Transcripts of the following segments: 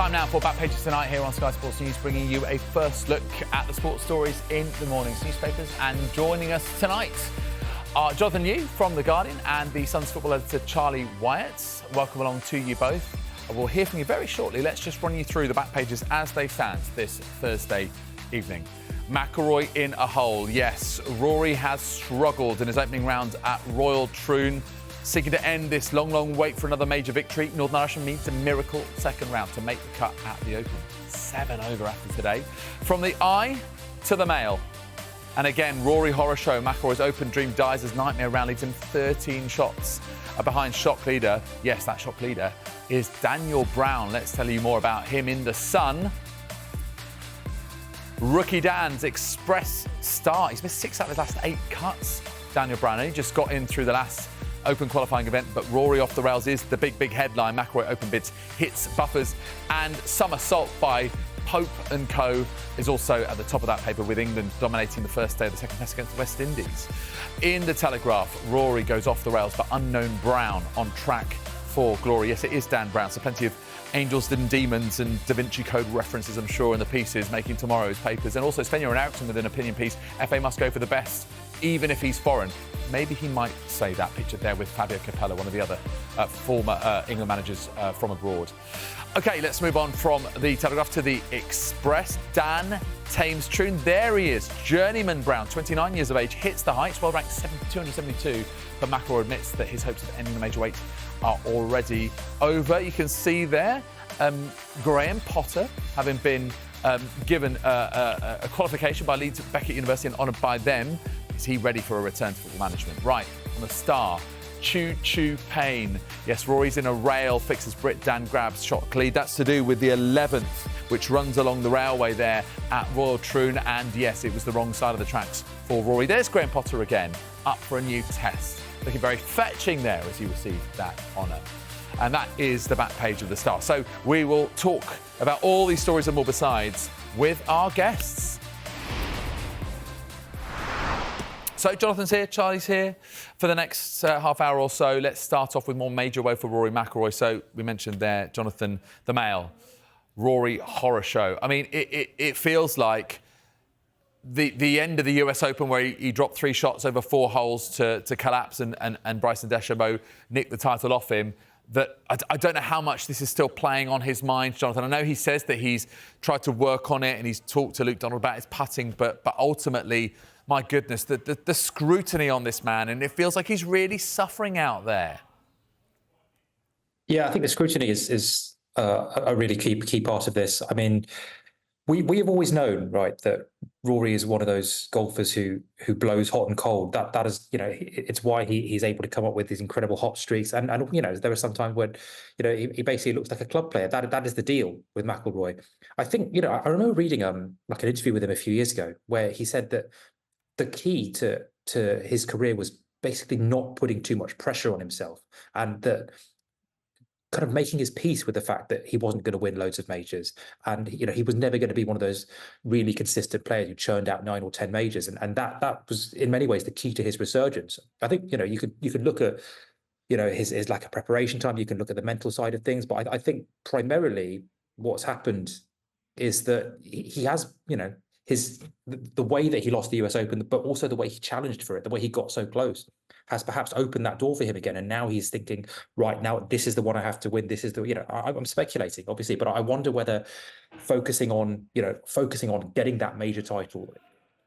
Time now for Back Pages Tonight here on Sky Sports News, bringing you a first look at the sports stories in the morning's newspapers. And joining us tonight are Jonathan Liew from The Guardian and the Sun's football editor Charlie Wyett. Welcome along to you both. We'll hear from you very shortly. Let's just run you through the back pages as they stand this Thursday evening. McIlroy in a hole. Yes, Rory has struggled in his opening round at Royal Troon. Seeking to end this long wait for another major victory, Northern Irishman needs a miracle second round to make the cut at the Open. 7 over after today. From the eye to the mail. And again, Rory horror show. McIlroy's Open dream dies as nightmare round leads him 13 shots. Behind shock leader, yes, that shock leader, is Daniel Brown. Let's tell you more about him in the Sun. Rookie Dan's express start. He's missed 6 out of his last 8 cuts. Daniel Brown only just got in through the last Open qualifying event, but Rory off the rails is the big headline. McIlroy Open bids, hits, buffers, and somersault by Pope and Co. is also at the top of that paper, with England dominating the first day of the second test against the West Indies. In the Telegraph, Rory goes off the rails, but unknown Brown on track for glory. Yes, it is Dan Brown, so plenty of angels and demons and Da Vinci Code references, I'm sure, in the pieces making tomorrow's papers. And also Svenja and Eriksson with an opinion piece. FA must go for the best, even if he's foreign. Maybe he might say that, pictured there with Fabio Capello, one of the other former England managers from abroad. OK, let's move on from the Telegraph to the Express. Dan Thames Troon, there he is. Journeyman Brown, 29 years of age, hits the heights, well ranked 272. But McIlroy admits that his hopes of ending the major weight are already over. You can see there Graham Potter having been given a qualification by Leeds Beckett University and honoured by them. Is he ready for a return to football management? Right, on the Star, Choo Choo Pain. Yes, Rory's in a rail, fixes Brit Dan grabs shot lead. That's to do with the 11th, which runs along the railway there at Royal Troon. And yes, it was the wrong side of the tracks for Rory. There's Graham Potter again, up for a new test. Looking very fetching there as he received that honour. And that is the back page of the Star. So we will talk about all these stories and more besides with our guests. So Jonathan's here, Charlie's here for the next half hour or so. Let's start off with more major woe for Rory McIlroy. So we mentioned there, Jonathan, the Mail, Rory horror show. I mean, it feels like the end of the US Open where he dropped 3 shots over 4 holes to collapse and Bryson DeChambeau nicked the title off him. That I don't know how much this is still playing on his mind, Jonathan. I know he says that he's tried to work on it and he's talked to Luke Donald about his putting, but ultimately, my goodness, the scrutiny on this man, and it feels like he's really suffering out there. Yeah, I think the scrutiny is a really key part of this. I mean, we have always known, right, that Rory is one of those golfers who blows hot and cold. That is, you know, it's why he's able to come up with these incredible hot streaks. And you know, there are some times when, you know, he basically looks like a club player. That is the deal with McIlroy. I think, you know, I remember reading like an interview with him a few years ago where he said that the key to his career was basically not putting too much pressure on himself, and that kind of making his peace with the fact that he wasn't going to win loads of majors, and you know, he was never going to be one of those really consistent players who churned out 9 or 10 majors, and that was in many ways the key to his resurgence. I think, you know, you could look at, you know, his lack of preparation time, you can look at the mental side of things, but I think primarily what's happened is that he has, you know, the way that he lost the US Open, but also the way he challenged for it, the way he got so close, has perhaps opened that door for him again. And now he's thinking, right, now this is the one I have to win. This is the, you know, I'm speculating, obviously, but I wonder whether focusing on getting that major title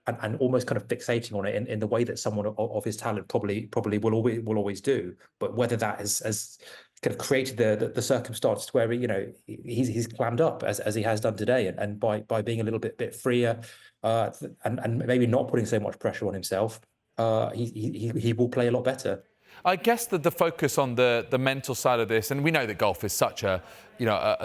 and almost kind of fixating on it in the way that someone of his talent probably will always do, but whether that has kind of created the circumstances where he's clammed up as he has done today, and by being a little bit freer and maybe not putting so much pressure on himself, he will play a lot better. I guess that the focus on the mental side of this, and we know that golf is such a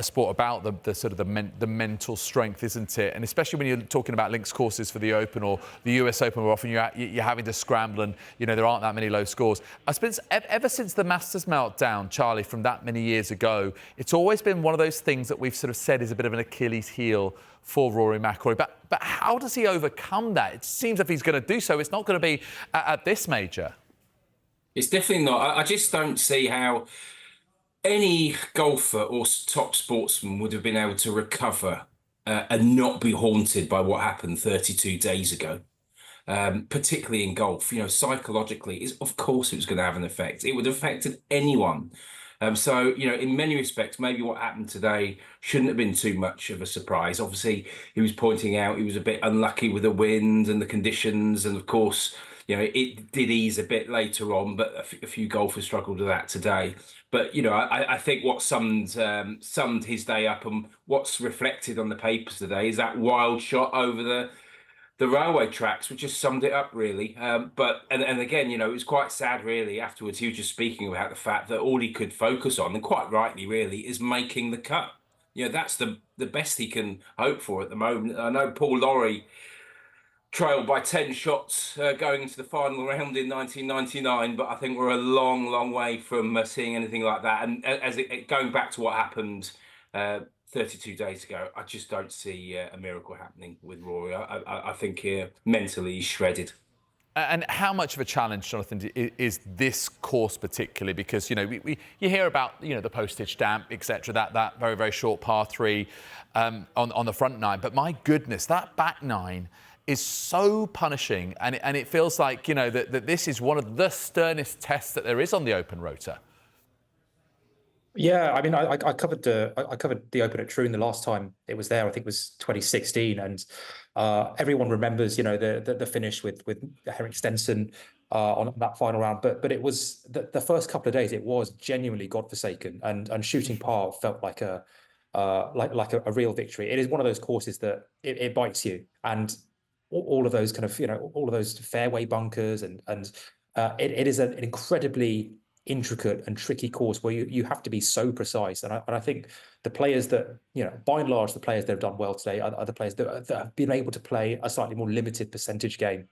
sport about the sort of the mental strength, isn't it? And especially when you're talking about links courses for the Open or the US Open, where often you're having to scramble, and there aren't that many low scores. I suppose ever since the Masters meltdown, Charlie, from that many years ago, it's always been one of those things that we've sort of said is a bit of an Achilles heel for Rory McIlroy. But how does he overcome that? It seems if he's going to do so, it's not going to be at this major. It's definitely not. I just don't see how any golfer or top sportsman would have been able to recover and not be haunted by what happened 32 days ago. Particularly in golf, psychologically, of course it was going to have an effect. It would have affected anyone. So, in many respects, maybe what happened today shouldn't have been too much of a surprise. Obviously, he was pointing out he was a bit unlucky with the wind and the conditions. And of course, it did ease a bit later on, but a few golfers struggled with that today. But, I think what summed his day up and what's reflected on the papers today is that wild shot over the railway tracks, which just summed it up really. But again, it was quite sad really. Afterwards, he was just speaking about the fact that all he could focus on, and quite rightly really, is making the cut. That's the best he can hope for at the moment. I know Paul Lawrie trailed by 10 shots going into the final round in 1999, but I think we're a long, long way from seeing anything like that. And as going back to what happened 32 days ago, I just don't see a miracle happening with Rory. I think mentally he's shredded. And how much of a challenge, Jonathan, is this course particularly? Because, you hear about, the postage stamp, etc., that very, very short par 3 on the front 9. But my goodness, that back 9 is so punishing. And it feels like, that this is one of the sternest tests that there is on the Open Rota. Yeah, I mean, I covered the Open at Troon the last time it was there. I think it was 2016, and everyone remembers, the finish with Henrik Stenson on that final round. But it was the first couple of days. It was genuinely godforsaken, and shooting par felt like a real victory. It is one of those courses that it bites you, and all of those kind of all of those fairway bunkers, and it is an incredibly intricate and tricky course where you have to be so precise. And I think the players that, by and large, the players that have done well today are the players that have been able to play a slightly more limited percentage game.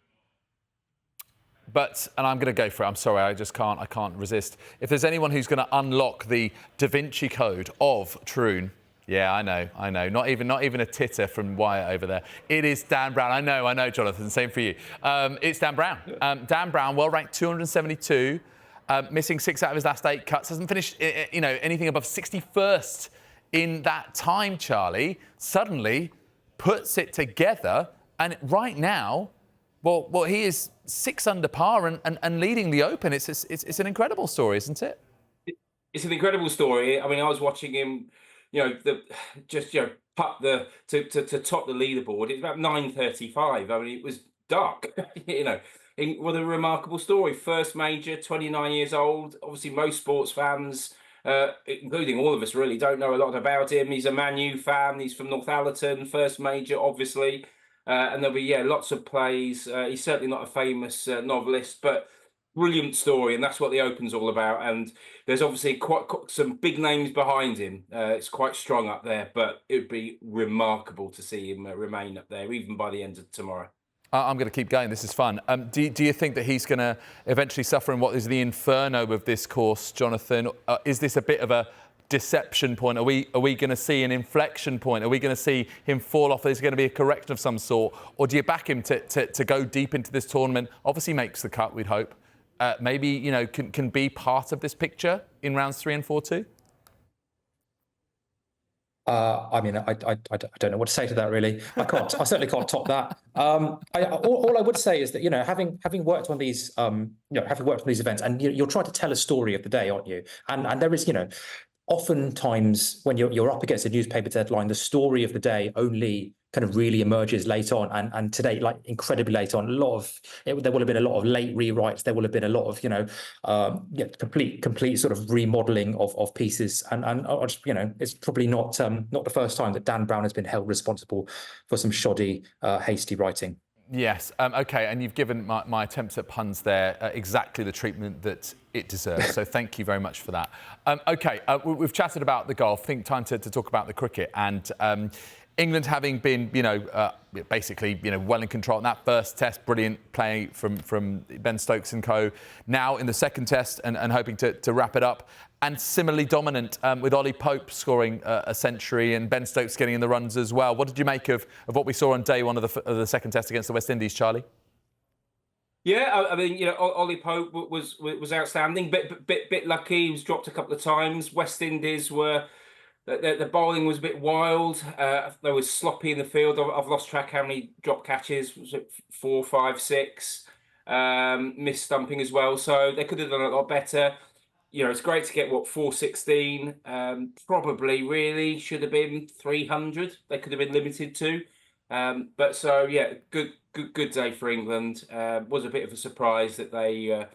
But, and I'm going to go for it, I'm sorry, I can't resist. If there's anyone who's going to unlock the Da Vinci Code of Troon, yeah, I know. Not even a titter from Wyett over there. It is Dan Brown. I know, Jonathan. Same for you. It's Dan Brown. Dan Brown, well ranked 272. Missing 6 out of his last 8 cuts, hasn't finished, anything above 61st in that time, Charlie. Suddenly puts it together, and right now, well, he is 6 under par and leading the Open. It's an incredible story, isn't it? It's an incredible story. I mean, I was watching him, putt to top the leaderboard. It's about 9:35. I mean, it was dark, What a remarkable story. First major, 29 years old. Obviously, most sports fans, including all of us, really don't know a lot about him. He's a Man U fan. He's from Northallerton. First major, obviously. And there'll be, lots of plays. He's certainly not a famous novelist, but brilliant story. And that's what the Open's all about. And there's obviously quite some big names behind him. It's quite strong up there, but it would be remarkable to see him remain up there, even by the end of tomorrow. I'm going to keep going. This is fun. Do you think that he's going to eventually suffer in what is the inferno of this course, Jonathan? Is this a bit of a deception point? Are we going to see an inflection point? Are we going to see him fall off? Is there going to be a correction of some sort? Or do you back him to go deep into this tournament? Obviously makes the cut, we'd hope. Maybe, can be part of this picture in rounds 3 and 4 too? I mean, I don't know what to say to that, really. I certainly can't top that. All I would say is that, having worked on these, having worked on these events, and you're trying to tell a story of the day, aren't you? And there is, oftentimes when you're up against a newspaper deadline, the story of the day only kind of really emerges late on, and today, like incredibly late on, there will have been a lot of late rewrites. There will have been a lot of complete sort of remodeling of pieces, and it's probably not the first time that Dan Brown has been held responsible for some shoddy, hasty writing. Yes. OK. And you've given my attempts at puns there exactly the treatment that it deserves. So thank you very much for that. OK. We've chatted about the golf. I think time to talk about the cricket. And England having been, basically, well in control in that first test, brilliant play from Ben Stokes and co. Now in the second test and hoping to wrap it up. And similarly dominant with Ollie Pope scoring a century and Ben Stokes getting in the runs as well. What did you make of what we saw on day 1 of the second test against the West Indies, Charlie? Yeah, I mean, Ollie Pope was outstanding. Bit lucky. He was dropped a couple of times. West Indies were the bowling was a bit wild. They were sloppy in the field. I've lost track how many drop catches. Was it 4, 5, 6? Missed stumping as well. So they could have done a lot better. It's great to get 416. Probably really should have been 300. They could have been limited to. But so yeah, good day for England. Was a bit of a surprise that they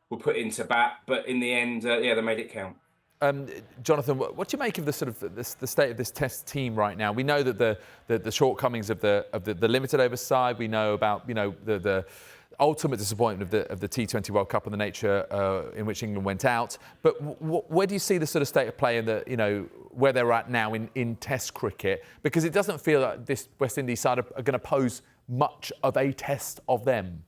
were put into bat, but in the end, yeah, they made it count. Jonathan, what do you make of the sort of the state of this Test team right now? We know that the shortcomings of the limited over side. We know about the ultimate disappointment of the T20 World Cup and the nature in which England went out. But where do you see the sort of state of play and where they're at now in Test cricket? Because it doesn't feel like this West Indies side are going to pose much of a test of them.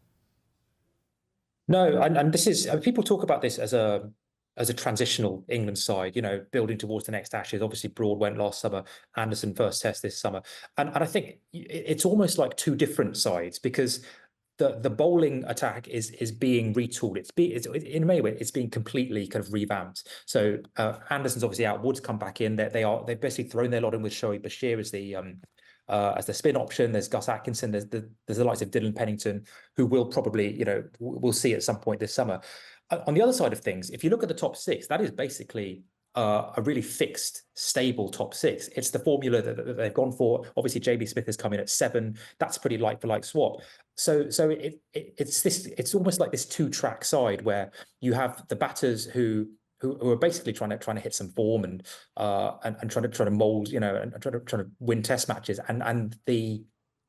No, and this is people talk about this as a transitional England side, building towards the next Ashes. Obviously, Broad went last summer, Anderson first Test this summer, and I think it's almost like two different sides because the bowling attack is being retooled. It's in many ways it's being completely kind of revamped. So Anderson's obviously out. Wood's come back in. They've basically thrown their lot in with Shoaib Bashir as the spin option. There's Gus Atkinson. There's the likes of Dylan Pennington, who will probably we'll see at some point this summer. On the other side of things, if you look at the top 6, that is basically a really fixed, stable top 6. It's the formula that they've gone for. Obviously, JB Smith has come in at 7. That's pretty like for like swap. So it's almost like this 2-track side where you have the batters who are basically trying to hit some form and trying to mold, and trying to win Test matches, and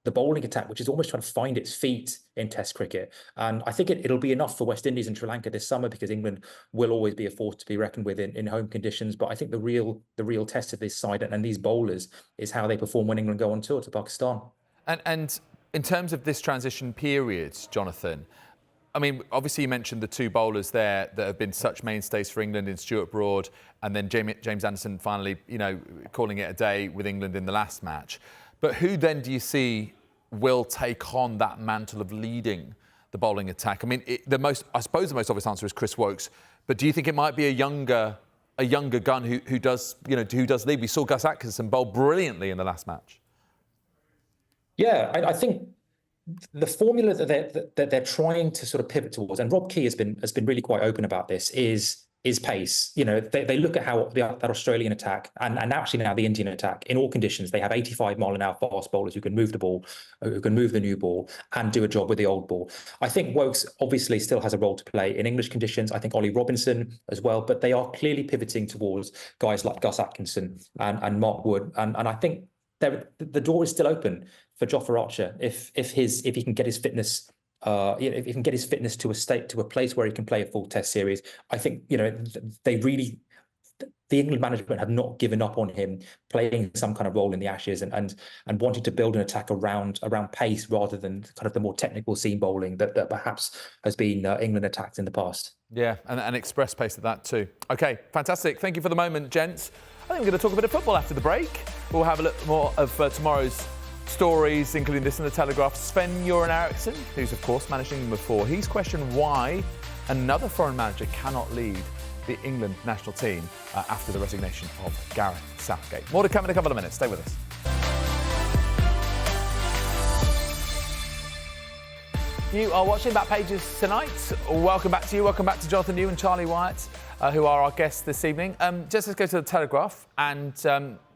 the bowling attack, which is almost trying to find its feet in Test cricket. And I think it'll be enough for West Indies and Sri Lanka this summer because England will always be a force to be reckoned with in home conditions. But I think the real test of this side and these bowlers is how they perform when England go on tour to Pakistan. And in terms of this transition period, Jonathan, I mean, obviously you mentioned the 2 bowlers there that have been such mainstays for England in Stuart Broad and then James Anderson finally, calling it a day with England in the last match. But who then do you see will take on that mantle of leading the bowling attack? I mean, I suppose the most obvious answer is Chris Woakes. But do you think it might be a younger gun who does lead? We saw Gus Atkinson bowl brilliantly in the last match. Yeah, I think the formula that they're trying to sort of pivot towards, and Rob Key has been really quite open about this, is pace. They look at how that Australian attack and actually now the Indian attack in all conditions. They have 85-mile-an-hour fast bowlers who can move the ball, who can move the new ball and do a job with the old ball. I think Woakes obviously still has a role to play in English conditions. I think Ollie Robinson as well, but they are clearly pivoting towards guys like Gus Atkinson and Mark Wood. And I think the door is still open for Jofra Archer if he can get his fitness. If he can get his fitness to a place where he can play a full Test series. I think the England management have not given up on him playing some kind of role in the Ashes and wanting to build an attack around pace rather than kind of the more technical seam bowling that perhaps has been England attacked in the past. Yeah, and express pace at that too. Okay, fantastic. Thank you for the moment, gents. I think we're going to talk a bit of football after the break. We'll have a look more of tomorrow's stories, including this in the Telegraph. Sven-Göran Eriksson, who's of course managing number 4, he's questioned why another foreign manager cannot lead the England national team after the resignation of Gareth Southgate. More to come in a couple of minutes. Stay with us. You are watching Back Pages tonight. Welcome back to you. Welcome back to Jonathan Liew and Charlie Wyett, who are our guests this evening. Just let's go to the Telegraph and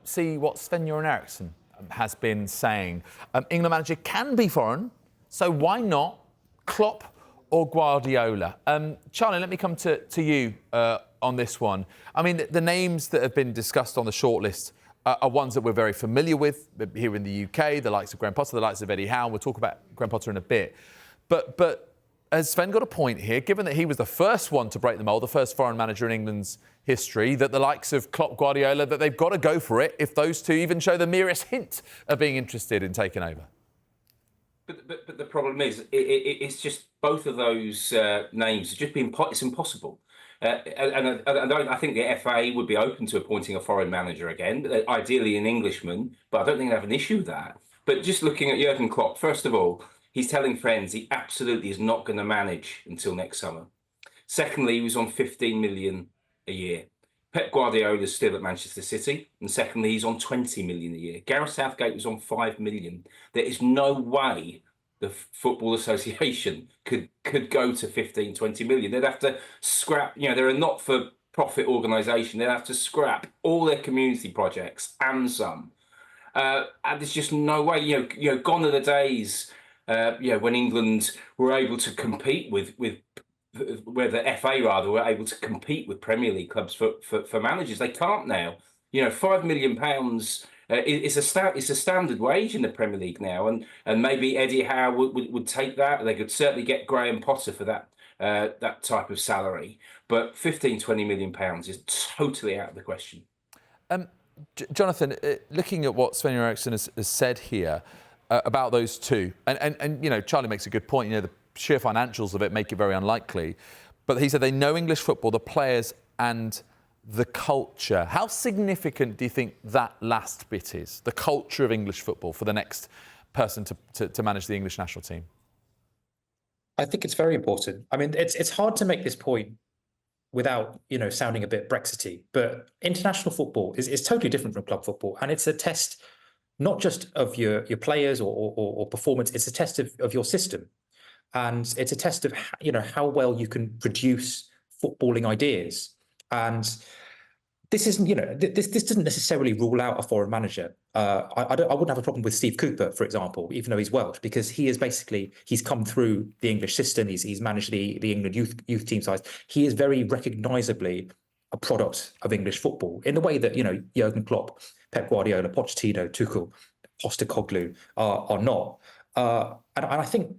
see what Sven-Göran Eriksson has been saying. England manager can be foreign, so why not Klopp or Guardiola? Charlie, let me come to you on this one. I mean, the names that have been discussed on the shortlist are ones that we're very familiar with here in the UK, the likes of Graham Potter, the likes of Eddie Howe. We'll talk about Graham Potter in a bit. But has Sven got a point here, given that he was the first one to break the mould, the first foreign manager in England's history, that the likes of Klopp, Guardiola, that they've got to go for it if those two even show the merest hint of being interested in taking over? But the problem is, it's just both of those names have just been, it's impossible. And I think the FA would be open to appointing a foreign manager again, ideally an Englishman, but I don't think they have an issue with that. But just looking at Jurgen Klopp, first of all, He's telling friends he absolutely is not going to manage until next summer. Secondly, he was on 15 million a year. Pep Guardiola is still at Manchester City. And secondly, he's on 20 million a year. Gareth Southgate was on 5 million. There is no way the Football Association could go to 15, 20 million. They'd have to scrap, they're a not-for-profit organisation. They'd have to scrap all their community projects and some. And there's just no way, gone are the days, when England were able to compete with where the FA rather were able to compete with Premier League clubs for managers. They can't now. £5 million is a standard wage in the Premier League now, and maybe Eddie Howe would take that. They could certainly get Graham Potter for that type of salary, but 15-20 million pounds is totally out of the question. Jonathan, looking at what Sven Eriksson has said here about those two, and Charlie makes a good point. The sheer financials of it make it very unlikely, but he said they know English football, the players and the culture. How significant do you think that last bit is, the culture of English football, for the next person to manage the English national team? I think it's very important. I mean, it's hard to make this point without sounding a bit Brexity, but international football is totally different from club football, and it's a test not just of your players or performance. It's a test of your system, and it's a test of how well you can produce footballing ideas. And this isn't this doesn't necessarily rule out a foreign manager. I wouldn't have a problem with Steve Cooper, for example, even though he's Welsh, because he's come through the English system. He's managed the England youth team sides. He is very recognisably a product of English football in the way that Jurgen Klopp, Pep Guardiola, Pochettino, Tuchel, Postecoglou are not. And I think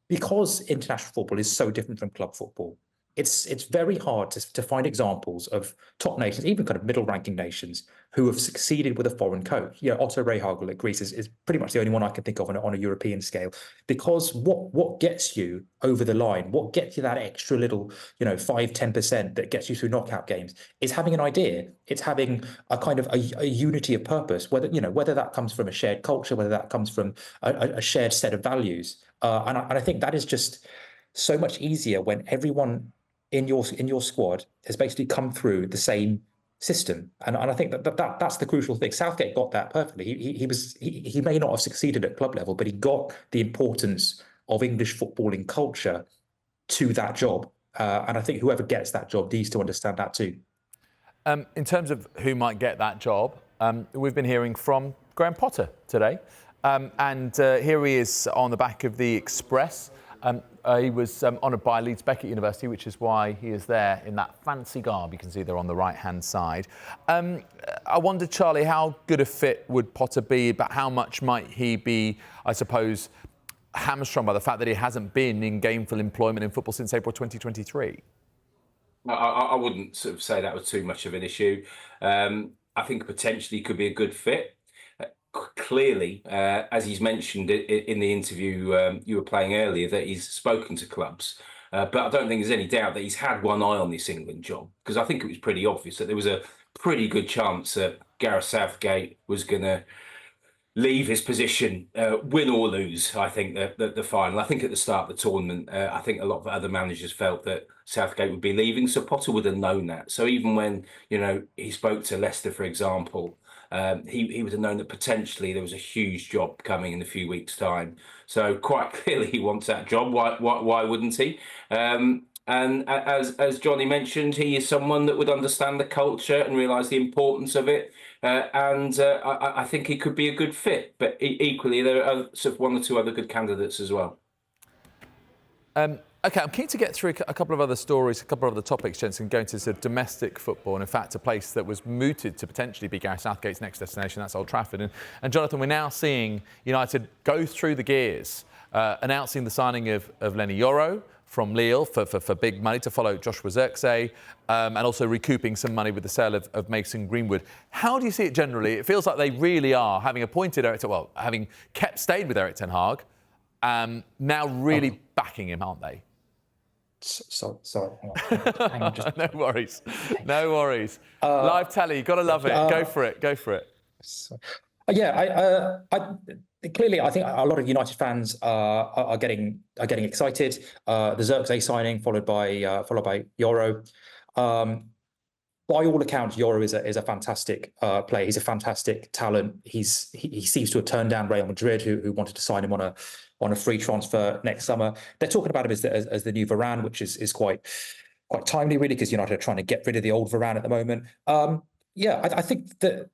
because international football is so different from club football, it's very hard to find examples of top nations, even kind of middle-ranking nations, who have succeeded with a foreign coach. Otto Rehhagel at Greece is pretty much the only one I can think of on a European scale, because what gets you over the line, what gets you that extra little 5-10% that gets you through knockout games, is having an idea. It's having a kind of a unity of purpose, whether that comes from a shared culture, whether that comes from a shared set of values. And I think that is just so much easier when everyone in your squad has basically come through the same system, and I think that's the crucial thing. Southgate got that perfectly. He may not have succeeded at club level, but he got the importance of English footballing culture to that job, and I think whoever gets that job needs to understand that too. In terms of who might get that job, we've been hearing from Graham Potter today, and here he is on the back of the Express. He was honoured by Leeds Beckett University, which is why he is there in that fancy garb you can see there on the right-hand side. I wondered, Charlie, how good a fit would Potter be, but how much might he be, I suppose, hamstrung by the fact that he hasn't been in gainful employment in football since April 2023? I wouldn't sort of say that was too much of an issue. I think potentially could be a good fit. Clearly, as he's mentioned in the interview you were playing earlier, that he's spoken to clubs. But I don't think there's any doubt that he's had one eye on this England job, because I think it was pretty obvious that there was a pretty good chance that Gareth Southgate was going to leave his position, win or lose. I think the final. I think at the start of the tournament, I think a lot of other managers felt that Southgate would be leaving, so Potter would have known that. So even when he spoke to Leicester, for example, he would have known that potentially there was a huge job coming in a few weeks' time. So quite clearly he wants that job. Why wouldn't he? And as Johnny mentioned, he is someone that would understand the culture and realise the importance of it. I think he could be a good fit. But equally, there are sort of one or two other good candidates as well. OK, I'm keen to get through a couple of other stories, a couple of other topics, gents, and go into sort of domestic football, and in fact a place that was mooted to potentially be Gareth Southgate's next destination, that's Old Trafford. And Jonathan, we're now seeing United go through the gears, announcing the signing of Leny Yoro from Liew for big money to follow Joshua Zirkzee, and also recouping some money with the sale of Mason Greenwood. How do you see it generally? It feels like they really are, having appointed having stayed with Erik ten Hag, now really backing him, aren't they? Sorry. Hang on, just... No worries. Live telly, you've got to love it. Go for it. So, Clearly, I think a lot of United fans are getting excited. The Xerxes signing, followed by Yoro. By all accounts, Yoro is a fantastic player. He's a fantastic talent. He seems to have turned down Real Madrid, who wanted to sign him on a free transfer next summer. They're talking about him as the new Varane, which is quite timely, really, because United are trying to get rid of the old Varane at the moment. I think that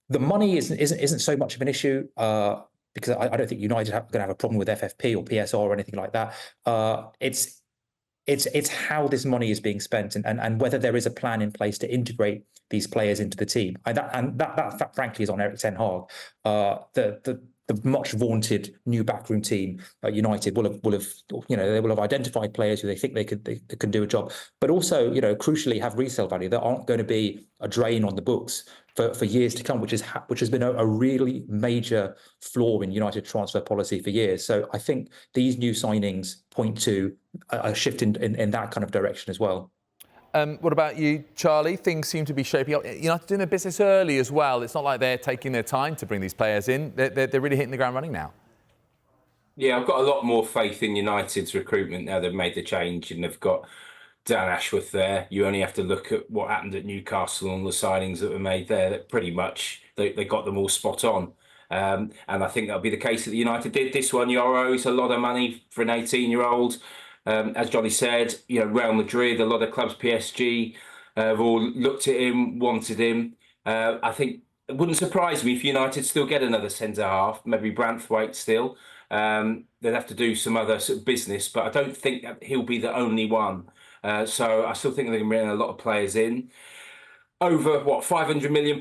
the money isn't so much of an issue, because I don't think United are going to have a problem with FFP or PSR or anything like that. It's how this money is being spent and whether there is a plan in place to integrate these players into the team. And that frankly is on Erik ten Hag. The much vaunted new backroom team at United will have identified players who they think they can do a job, but also, crucially, have resale value that aren't going to be a drain on the books for years to come, which has been a really major flaw in United transfer policy for years. So I think these new signings point to a shift in that kind of direction as well. What about you, Charlie? Things seem to be shaping up. United doing their business early as well. It's not like they're taking their time to bring these players in. They're really hitting the ground running now. Yeah, I've got a lot more faith in United's recruitment now they've made the change and they've got Dan Ashworth there. You only have to look at what happened at Newcastle and the signings that were made there. That pretty much they got them all spot on. And I think that'll be the case that United did. This one, Yoro, is a lot of money for an 18-year-old. As Johnny said, Real Madrid, a lot of clubs, PSG, have all looked at him, wanted him. I think it wouldn't surprise me if United still get another centre-half, maybe Branthwaite still. They'd have to do some other sort of business, but I don't think that he'll be the only one. So I still think they're going to bring a lot of players in. Over, £500 million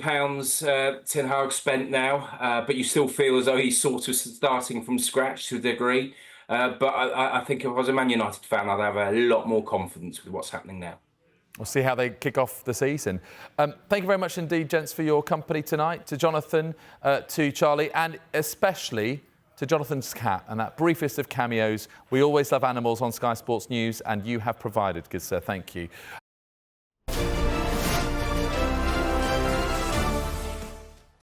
Ten Hag spent now, but you still feel as though he's sort of starting from scratch to a degree. But I think if I was a Man United fan, I'd have a lot more confidence with what's happening now. We'll see how they kick off the season. Thank you very much indeed, gents, for your company tonight. To Jonathan, to Charlie, and especially to Jonathan's cat and that briefest of cameos. We always love animals on Sky Sports News, and you have provided, good sir. Thank you.